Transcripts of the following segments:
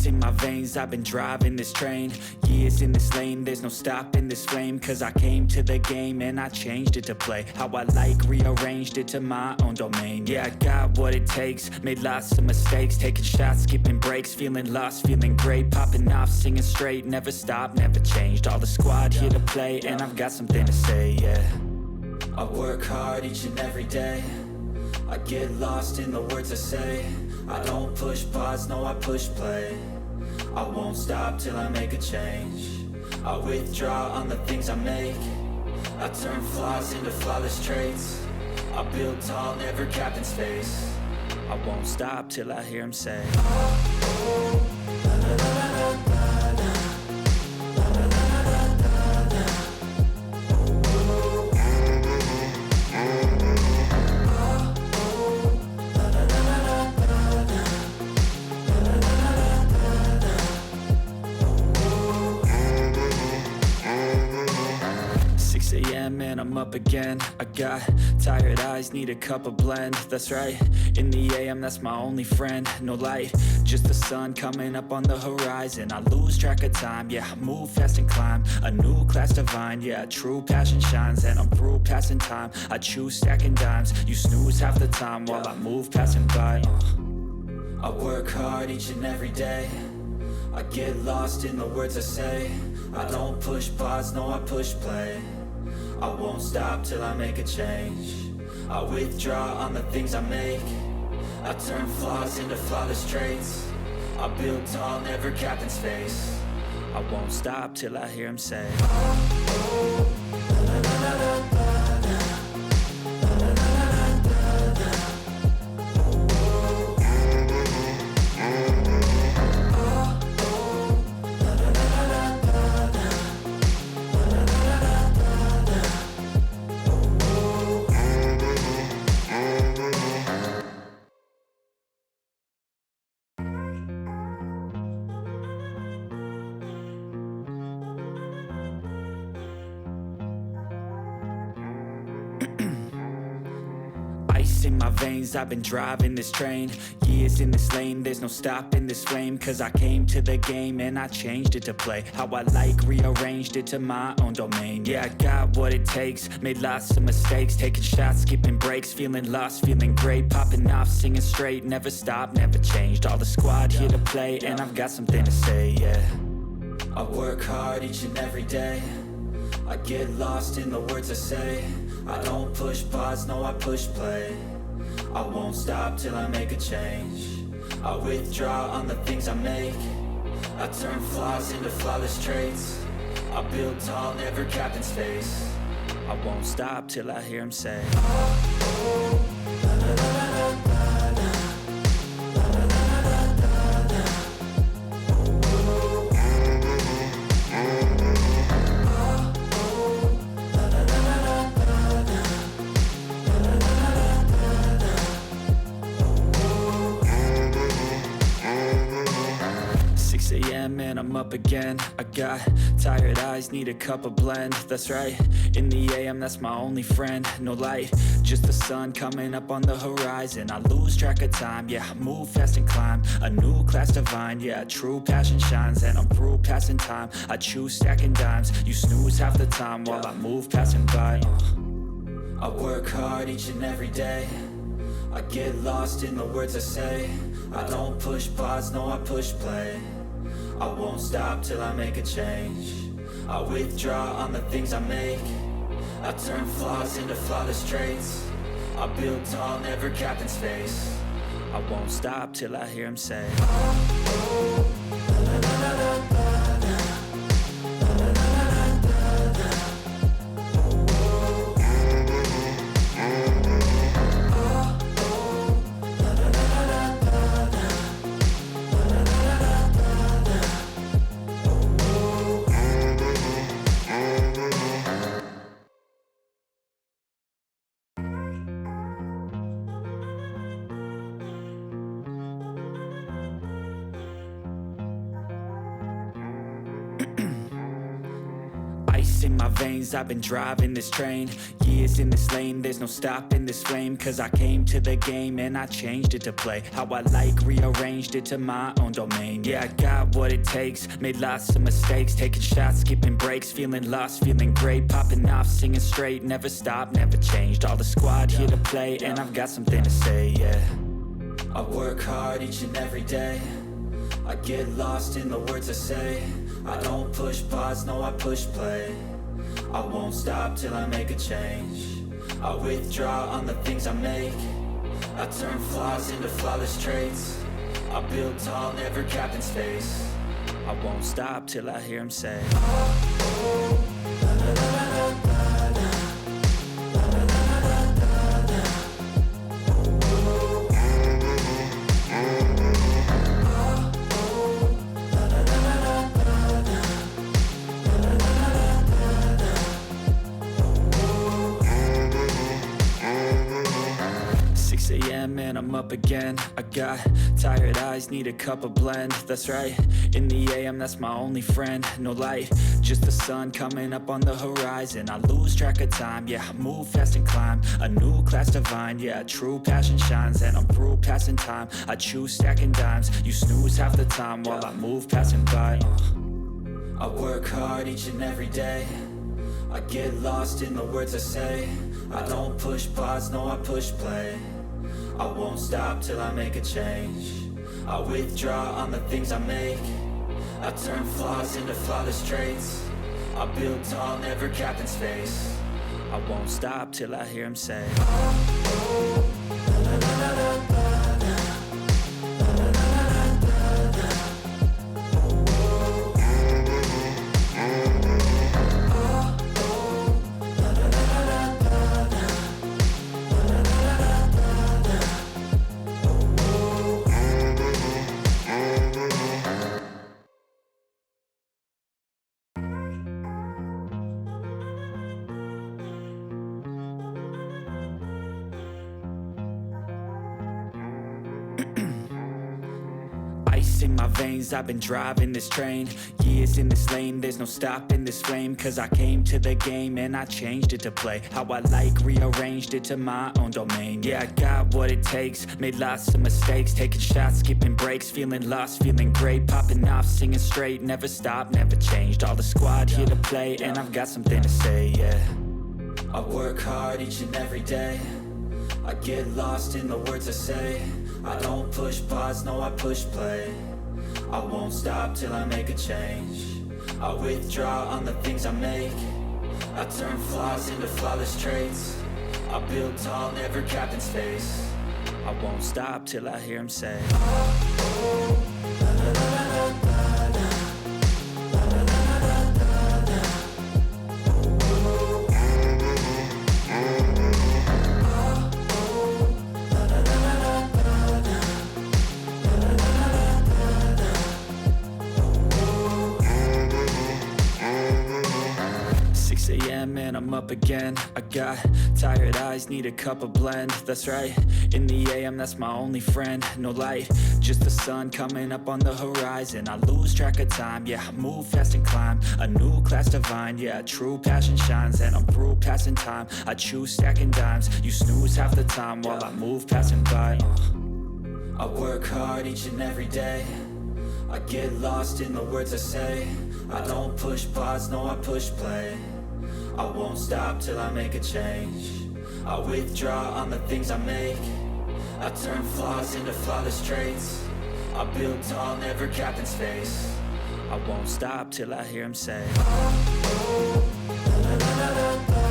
in my veins, I've been driving this train. Years in this lane, there's no stopping this flame. Cause I came to the game and I changed it to play how I like, rearranged it to my own domain. Yeah, I got what it takes, made lots of mistakes, taking shots, skipping breaks, feeling lost, feeling great, popping off, singing straight, never stopped, never changed. All the squad here to play, and I've got something to say, yeah. I work hard each and every day, I get lost in the words I say. I don't push pause, no I push play. I won't stop till I make a change. I withdraw on the things I make. I turn flaws into flawless traits. I build tall, never capped in space. I won't stop till I hear him say, oh, la, la, la, la, la, la. And I'm up again. I got tired eyes, need a cup of blend. That's right, in the AM, that's my only friend. No light, just the sun coming up on the horizon. I lose track of time, yeah, I move fast and climb a new class divine, yeah, true passion shines. And I'm through passing time, I choose stacking dimes. You snooze half the time while I move passing by. I work hard each and every day, I get lost in the words I say. I don't push pause, no I push play. I won't stop till I make a change. I withdraw on the things I make. I turn flaws into flawless traits. I build tall, never capped in space. I won't stop till I hear him say, oh, la, la, la, la, la, la. In my veins, I've been driving this train. Years in this lane, there's no stopping this flame. Cause I came to the game and I changed it to play how I like, rearranged it to my own domain. Yeah, I got what it takes, made lots of mistakes, taking shots, skipping breaks, feeling lost, feeling great, popping off, singing straight, never stopped, never changed. All the squad here to play, and I've got something to say, yeah. I work hard each and every day, I get lost in the words I say. I don't push pause, no I push play. I won't stop till I make a change. I withdraw on the things I make. I turn flaws into flawless traits. I build tall, never capped in space. I won't stop till I hear him say, oh, la, la, la, la, la, la. And I'm up again. I got tired eyes, need a cup of blend. That's right, in the AM, that's my only friend. No light, just the sun coming up on the horizon. I lose track of time, yeah, I move fast and climb a new class divine, yeah, true passion shines. And I'm through passing time, I choose stacking dimes. You snooze half the time while I move passing by. I work hard each and every day, I get lost in the words I say. I don't push pause, no I push play. I won't stop till I make a change. I withdraw on the things I make. I turn flaws into flawless traits. I build tall, never capped in space. I won't stop till I hear him say, oh, la, la, la, la, la, la. Ice in my veins, I've been driving this train. Years in this lane, there's no stopping this flame. Cause I came to the game and I changed it to play how I like, rearranged it to my own domain. Yeah, I got what it takes, made lots of mistakes, taking shots, skipping breaks, feeling lost, feeling great, popping off, singing straight, never stopped, never changed. All the squad here to play, and I've got something to say, yeah. I work hard each and every day, I get lost in the words I say. I don't push pause, no I push play. I won't stop till I make a change. I withdraw on the things I make. I turn flaws into flawless traits. I build tall, never capped in space. I won't stop till I hear him say, oh, oh, la, la, la, la, la. And I'm up again. I got tired eyes, need a cup of blend. That's right, in the AM, that's my only friend. No light, just the sun coming up on the horizon. I lose track of time, yeah, I move fast and climb a new class divine, yeah, true passion shines. And I'm through passing time, I choose stacking dimes. You snooze half the time while I move passing by. I work hard each and every day, I get lost in the words I say. I don't push pause, no I push play. I won't stop till I make a change. I withdraw on the things I make. I turn flaws into flawless traits. I build tall, never capped in space. I won't stop till I hear him say, oh, oh, la, la, la, la, la. Ice in my veins, I've been driving this train. Years in this lane, there's no stopping this flame. Cause I came to the game and I changed it to play how I like, rearranged it to my own domain. Yeah, I got what it takes, made lots of mistakes, taking shots, skipping breaks, feeling lost, feeling great, popping off, singing straight, never stopped, never changed. All the squad here to play, and I've got something to say, yeah. I work hard each and every day, I get lost in the words I say. I don't push pause, no I push play. I won't stop till I make a change. I withdraw on the things I make. I turn flaws into flawless traits. I build tall, never capped in space. I won't stop till I hear him say, oh, oh, la, la, la, la, la. And I'm up again. I got tired eyes, need a cup of blend. That's right, in the AM, that's my only friend. No light, just the sun coming up on the horizon. I lose track of time, yeah, I move fast and climb a new class divine, yeah, true passion shines. And I'm through passing time, I choose stacking dimes. You snooze half the time while I move passing by. I work hard each and every day, I get lost in the words I say. I don't push pause, no I push play. I won't stop till I make a change. I withdraw on the things I make. I turn flaws into flawless traits. I build tall, never capped in space. I won't stop till I hear him say, oh, oh, la, la, la, la, la.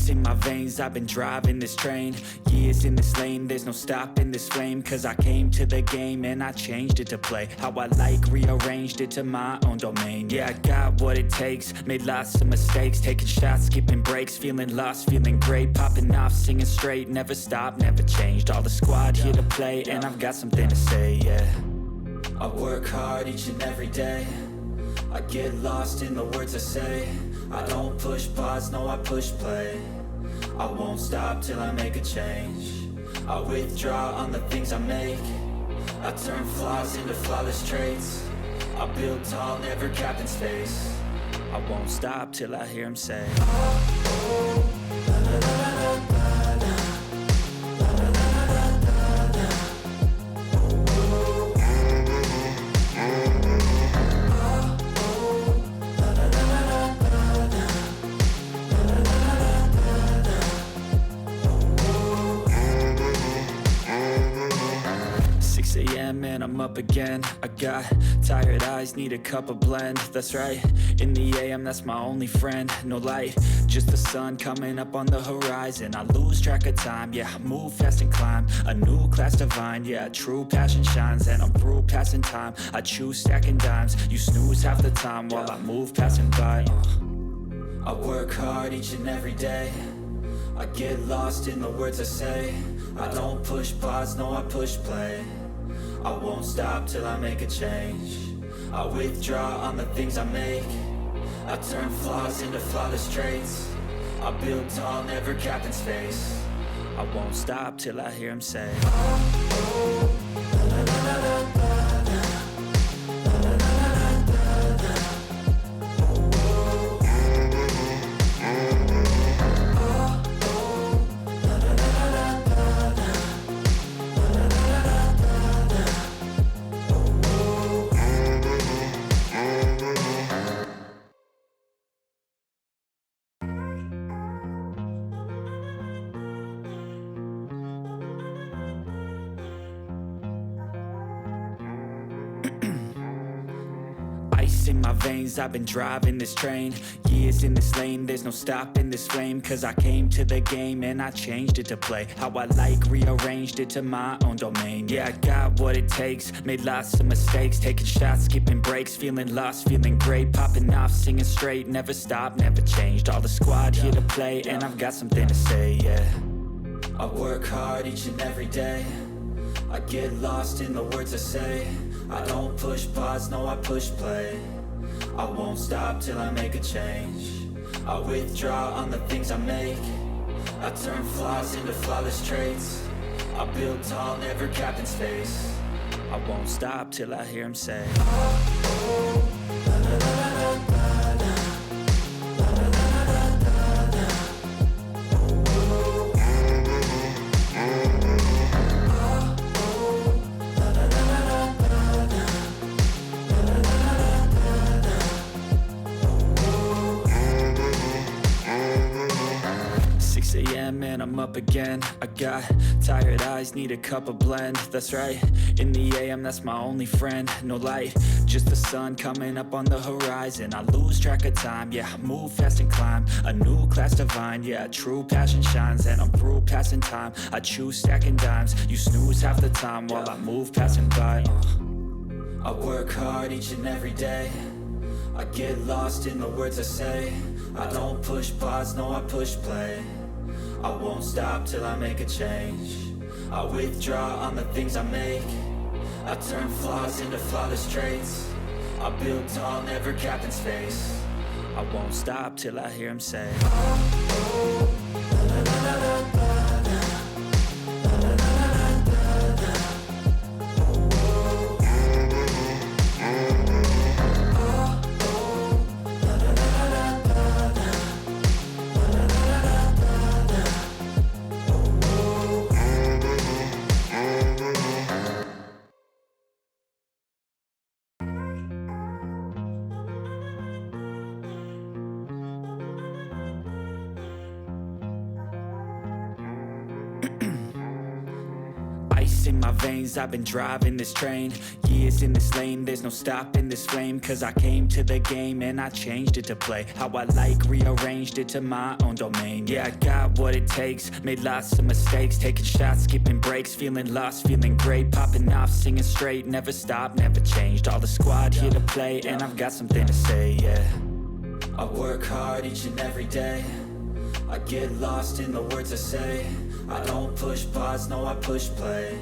Ice in my veins, I've been driving this train. Years in this lane, there's no stopping this flame. Cause I came to the game and I changed it to play how I like, rearranged it to my own domain. Yeah, I got what it takes, made lots of mistakes, taking shots, skipping breaks, feeling lost, feeling great, popping off, singing straight, never stopped, never changed. All the squad here to play, and I've got something to say, yeah. I work hard each and every day, I get lost in the words I say. I don't push pause, no I push play. I won't stop till I make a change. I withdraw on the things I make. I turn flaws into flawless traits. I build tall, never capped in space. I won't stop till I hear him say, oh, oh, la, la, la, la, la, la. And I'm up again. I got tired eyes, need a cup of blend. That's right, in the AM, that's my only friend. No light, just the sun coming up on the horizon. I lose track of time, yeah, I move fast and climb a new class divine, yeah, true passion shines. And I'm through passing time, I choose stacking dimes. You snooze half the time while I move passing by. I work hard each and every day, I get lost in the words I say. I don't push pause, no I push play. I won't stop till I make a change. I withdraw on the things I make. I turn flaws into flawless traits. I build tall, never capped in space. I won't stop till I hear him say, oh, oh, la, la, la, la, la, la. In my veins, I've been driving this train. Years in this lane, there's no stopping this flame. Cause I came to the game and I changed it to play how I like, rearranged it to my own domain. Yeah, I got what it takes, made lots of mistakes, taking shots, skipping breaks, feeling lost, feeling great, popping off, singing straight, never stopped, never changed. All the squad here to play, and I've got something to say, yeah. I work hard each and every day, I get lost in the words I say. I don't push pause, no I push play. I won't stop till I make a change. I withdraw on the things I make. I turn flaws into flawless traits. I build tall, never capped in space. I won't stop till I hear him say, oh, oh, la, la, la, la, la, la. And I'm up again. I got tired eyes, need a cup of blend. That's right, in the AM, that's my only friend. No light, just the sun coming up on the horizon. I lose track of time, yeah, I move fast and climb a new class divine, yeah, true passion shines. And I'm through passing time, I choose stacking dimes. You snooze half the time while I move passing by. I work hard each and every day, I get lost in the words I say. I don't push pause, no I push play. I won't stop till I make a change. I withdraw on the things I make. I turn flaws into flawless traits. I build tall, never capped in space. I won't stop till I hear him say, oh, oh, la, la, la, la, la, la. years in my veins, I've been driving this train. Years in this lane, there's no stopping this flame. Cause I came to the game and I changed it to play how I like, rearranged it to my own domain. Yeah, I got what it takes, made lots of mistakes, taking shots, skipping breaks, feeling lost, feeling great, popping off, singing straight, never stopped, never changed. All the squad here to play, and I've got something to say, yeah. I work hard each and every day, I get lost in the words I say. I don't push pause, no I push play.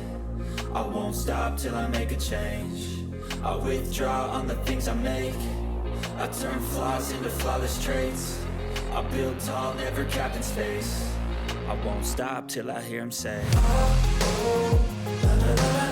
I won't stop till I make a change. I withdraw on the things I make. I turn flaws into flawless traits. I build tall, never capped in space. I won't stop till I hear him say, oh, oh, la, la, la.